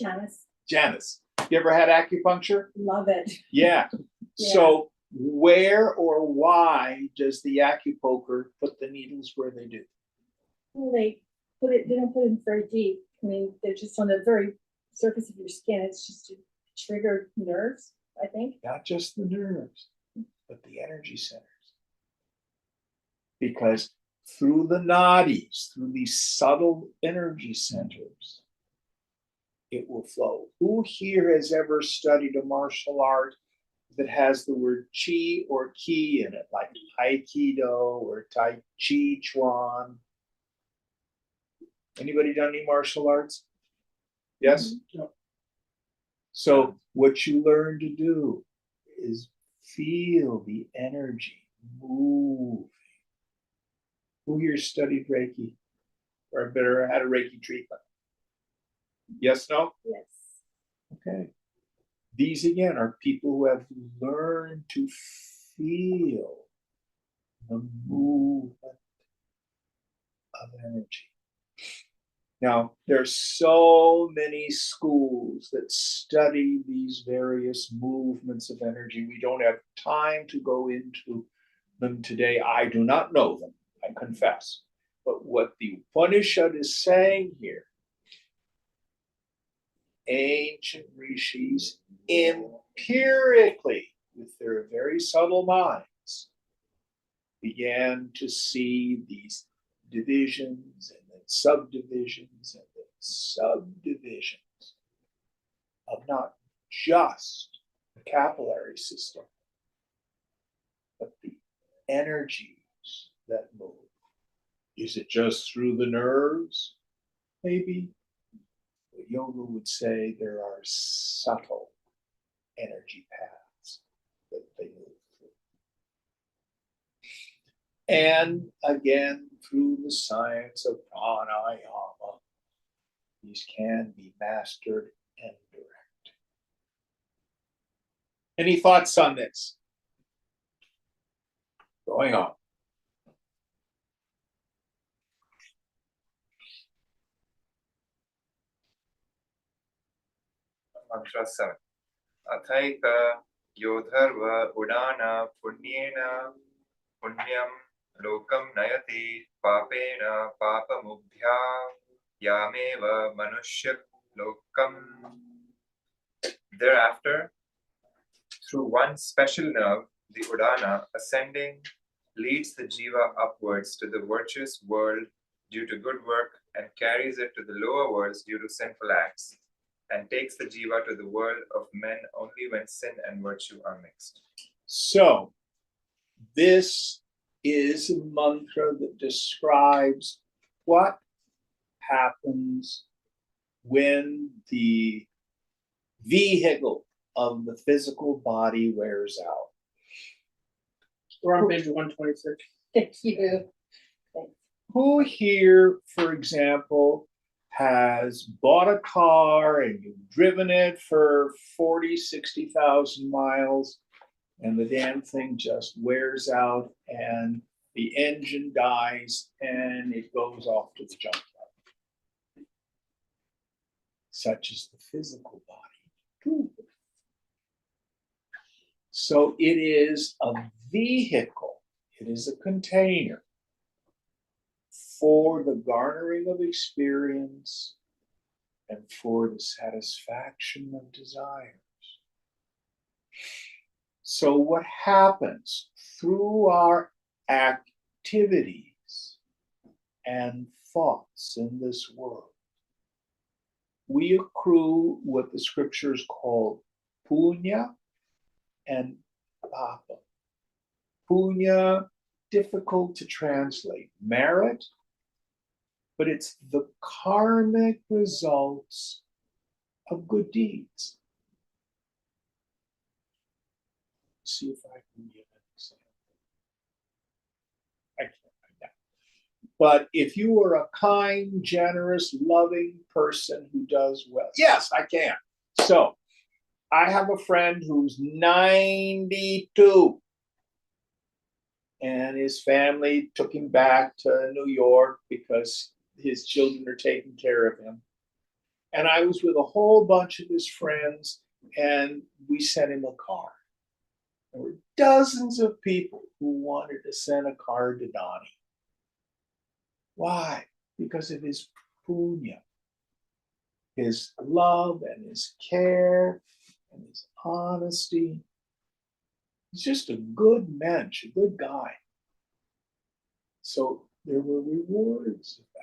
Janice, Janice. You ever had acupuncture? love it. Yeah. Yeah. So where or why does the acupuncture put the needles where they do? Well, they don't put it very deep. I mean, they're just on the very surface of your skin. It's just to trigger nerves, I think. Not just the nerves, but the energy centers. Because through the nadis, through these subtle energy centers, it will flow. Who here has ever studied a martial art that has the word chi or ki in it, like Aikido or Tai Chi Chuan? Anybody done any martial arts? Yes? No. So what you learn to do is feel the energy moving. Who here studied Reiki or better had a Reiki treatment? Yes, no? Yes. Okay. These again are people who have learned to feel the movement of energy. Now, there's so many schools that study these various movements of energy. We don't have time to go into them today. I do not know them, I confess. But what the Upanishad is saying here, ancient rishis empirically, with their very subtle minds, began to see these divisions and then subdivisions and then subdivisions of not just the capillary system, but the energies that move. Is it just through the nerves? Maybe. But yoga would say there are subtle energy paths that they move through. And again, through the science of pranayama, these can be mastered and directed. Any thoughts on this? Going on. Mantra 7. Athaika yodharva udana punyena punyam lokam nayati papena papamubhya yameva manushya lokam. Thereafter, through one special nerve, the udana, ascending, leads the jiva upwards to the virtuous world due to good work and carries it to the lower worlds due to sinful acts, and takes the jiva to the world of men only when sin and virtue are mixed. So, this is a mantra that describes what happens when the vehicle of the physical body wears out. We're on page 126. Thank you. Who here, for example, has bought a car and you've driven it for 40, 60,000 miles and the damn thing just wears out and the engine dies and it goes off to the junkyard? Such is the physical body. So it is a vehicle, it is a container for the garnering of experience and for the satisfaction of desires. So what happens through our activities and thoughts in this world? We accrue what the scriptures call punya and papa. Punya, difficult to translate, merit, but it's the karmic results of good deeds. Let's see if I can give an example. I can't right now. But if you are a kind, generous, loving person who does well, yes, I can. So I have a friend who's 92. And his family took him back to New York because his children are taking care of him. And I was with a whole bunch of his friends, and we sent him a card. There were dozens of people who wanted to send a card to Donnie. Why? Because of his punya, his love and his care and his honesty. He's just a good mensch, a good guy. So there were rewards of that.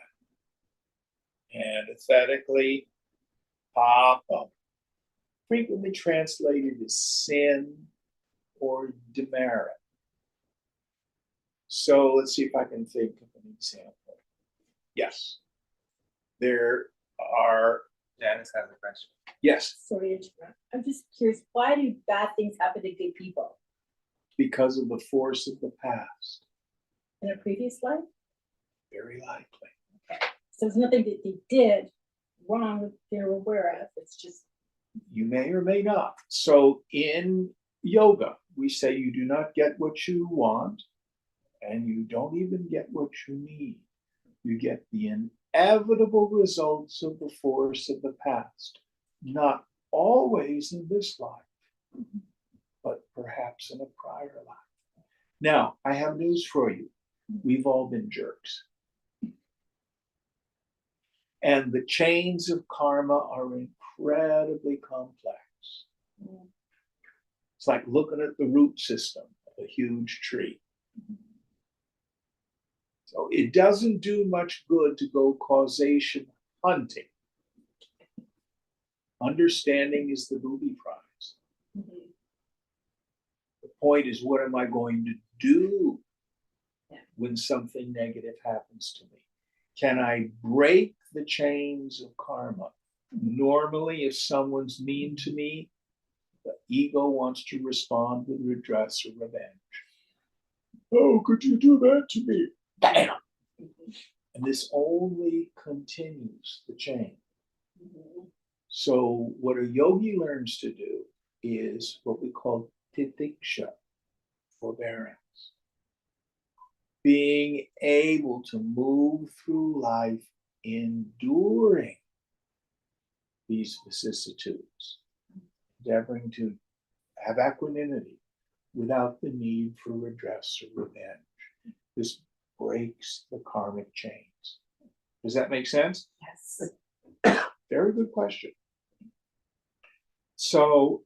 Antithetically, papa, frequently translated as sin or demerit. So let's see if I can think of an example. Yes, there are. Janice has a question. Yes, Sorry to interrupt. I'm just curious, why do bad things happen to good people? because of the force of the past. In a previous life? Very likely. So there's nothing that they did wrong that they're aware of. It's just You may or may not. So in yoga, we say you do not get what you want, and you don't even get what you need. You get the inevitable results of the force of the past. Not always in this life, but perhaps in a prior life. Now, I have news for you. We've all been jerks. And the chains of karma are incredibly complex. It's like looking at the root system of a huge tree. So it doesn't do much good to go causation hunting. Understanding is the booby prize. The point is, what am I going to do when something negative happens to me? Can I break the chains of karma? Normally, if someone's mean to me, the ego wants to respond with redress or revenge. Oh, could you do that to me? Bam! And this only continues the chain. So what a yogi learns to do is what we call titiksha, forbearance. Being able to move through life enduring these vicissitudes, endeavoring to have equanimity without the need for redress or revenge. This breaks the karmic chains. Does that make sense? yes. Very good question. So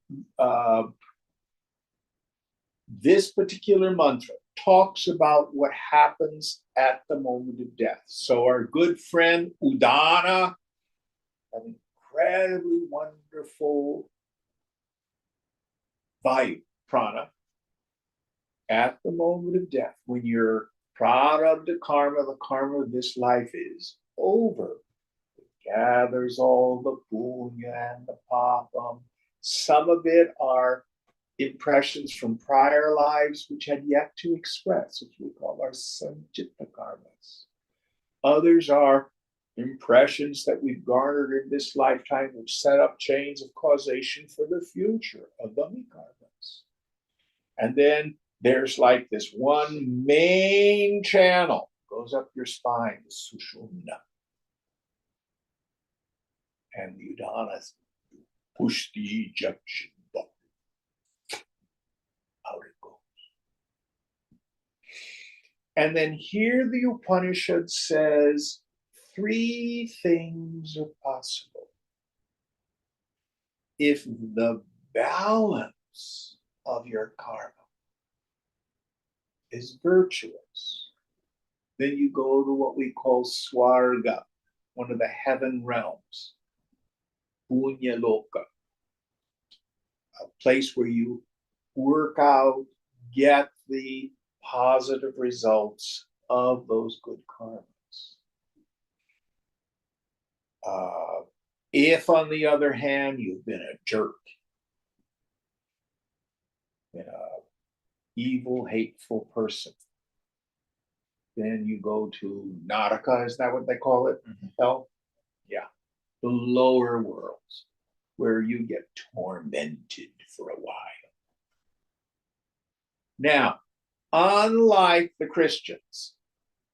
this particular mantra, talks about what happens at the moment of death. So our good friend Udana, an incredibly wonderful vayu, prana, at the moment of death, when you're proud of the karma of this life is over. It gathers all the punya and the papam. Some of it are impressions from prior lives which had yet to express, which we call our sanchita karmas. Others are impressions that we've garnered in this lifetime, which set up chains of causation for the future of the karmas. And then there's like this one main channel goes up your spine, the sushumna. And the Udana push the ejection button. Out it goes. And then here the Upanishad says 3 things are possible. If the balance of your karma is virtuous, then you go to what we call Swarga, one of the heaven realms, Punya Loka, a place where you work out, get the positive results of those good karmas. If, on the other hand, you've been a jerk, an evil, hateful person, then you go to Naraka, is that what they call it? Mhm. Hell? Yeah. The lower worlds, where you get tormented for a while. Now, unlike the Christians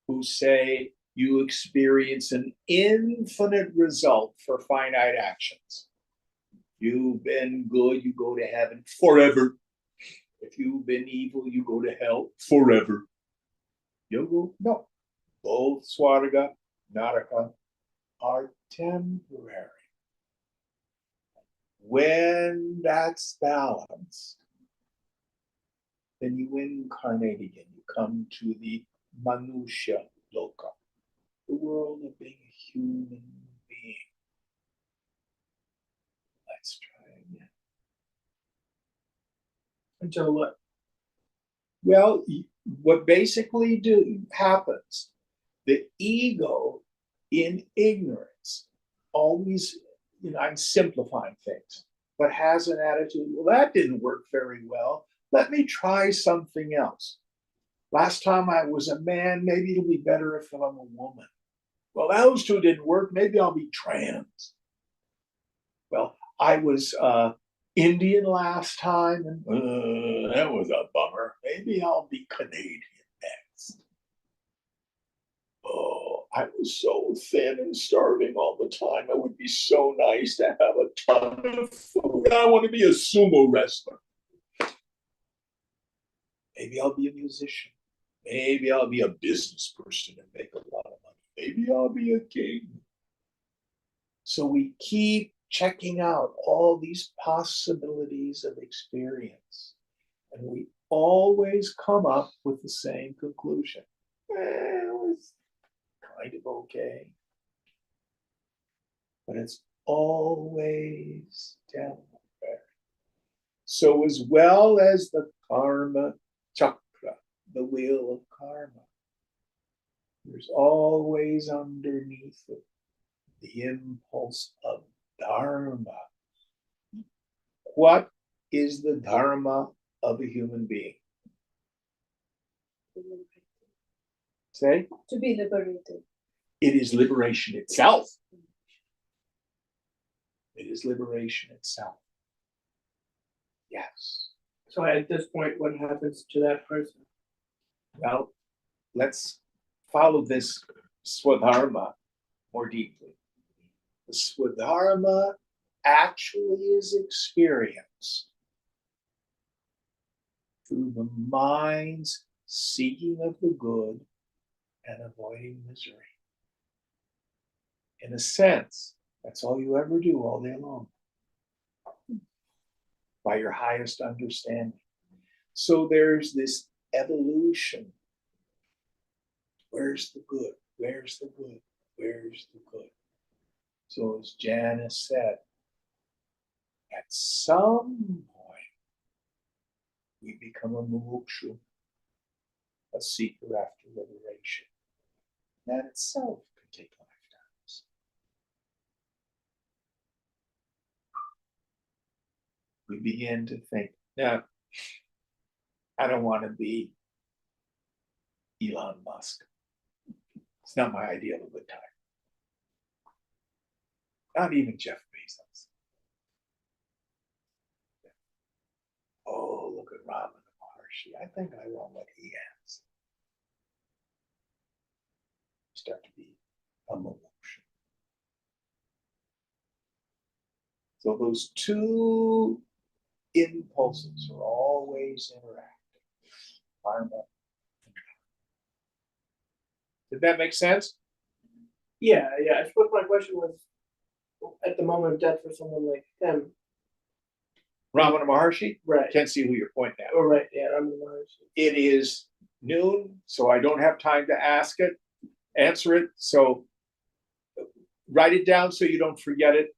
who say you experience an infinite result for finite actions. You've been good, you go to heaven forever. If you've been evil, you go to hell forever. You'll go, no. Both Swarga, Naraka are temporary. When that's balanced, then you incarnate again. You come to the Manusha Loka, the world of being a human being. Let's try again. Until what? Well, what basically happens, the ego in ignorance always, I'm simplifying things, but has an attitude, well, that didn't work very well. Let me try something else. Last time I was a man, maybe it'll be better if I'm a woman. Well, those 2 didn't work. Maybe I'll be trans. Well, I was Indian last time, and that was a bummer. Maybe I'll be Canadian next. Oh, I was so thin and starving all the time. It would be so nice to have a ton of food. I want to be a sumo wrestler. Maybe I'll be a musician. Maybe I'll be a business person and make a lot of money. Maybe I'll be a king. So we keep checking out all these possibilities of experience. And we always come up with the same conclusion. It was kind of okay. But it's always temporary. So as well as the karma chakra, the wheel of karma, there's always underneath it the impulse of dharma. What is the dharma of a human being? Say? To be liberated. It is liberation itself. It is liberation itself. Yes. So at this point, what happens to that person? Well, let's follow this swadharma more deeply. The swadharma actually is experienced through the mind's seeking of the good and avoiding misery. In a sense, that's all you ever do all day long, by your highest understanding. So there's this evolution. Where's the good? Where's the good? Where's the good? So as Janice said, at some point, we become a mumukshu, a seeker after liberation. That itself could take lifetimes. We begin to think, now, I don't want to be Elon Musk. It's not my idea of a good time. Not even Jeff Bezos. Oh, look at Ramana Maharshi. I think I want what he has. Start to be a mumukshu. So those two impulses are always interacting. Karma. Did that make sense? Yeah. I suppose my question was, at the moment of death for someone like them, Ramana Maharshi? right? Can't see who you're pointing at. Oh, right. Yeah, I'm the Maharshi. It is noon, so I don't have time to answer it. So write it down so you don't forget it,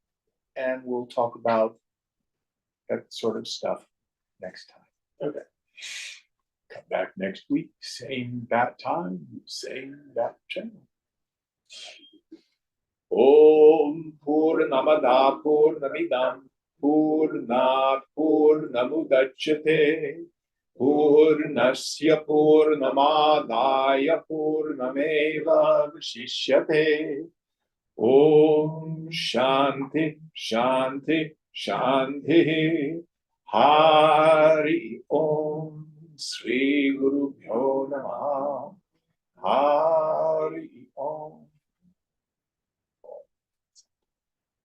and we'll talk about that sort of stuff next time. Okay. Come back next week, same bat time, same bat channel. Om Purnamada Purnamidam Purnat Purnamudachyate Purnasya Purnamadaya Purnameva Vashishyate. Om Shanti Shanti Shanti. Hari Om Sri Guru Bhyo Namah.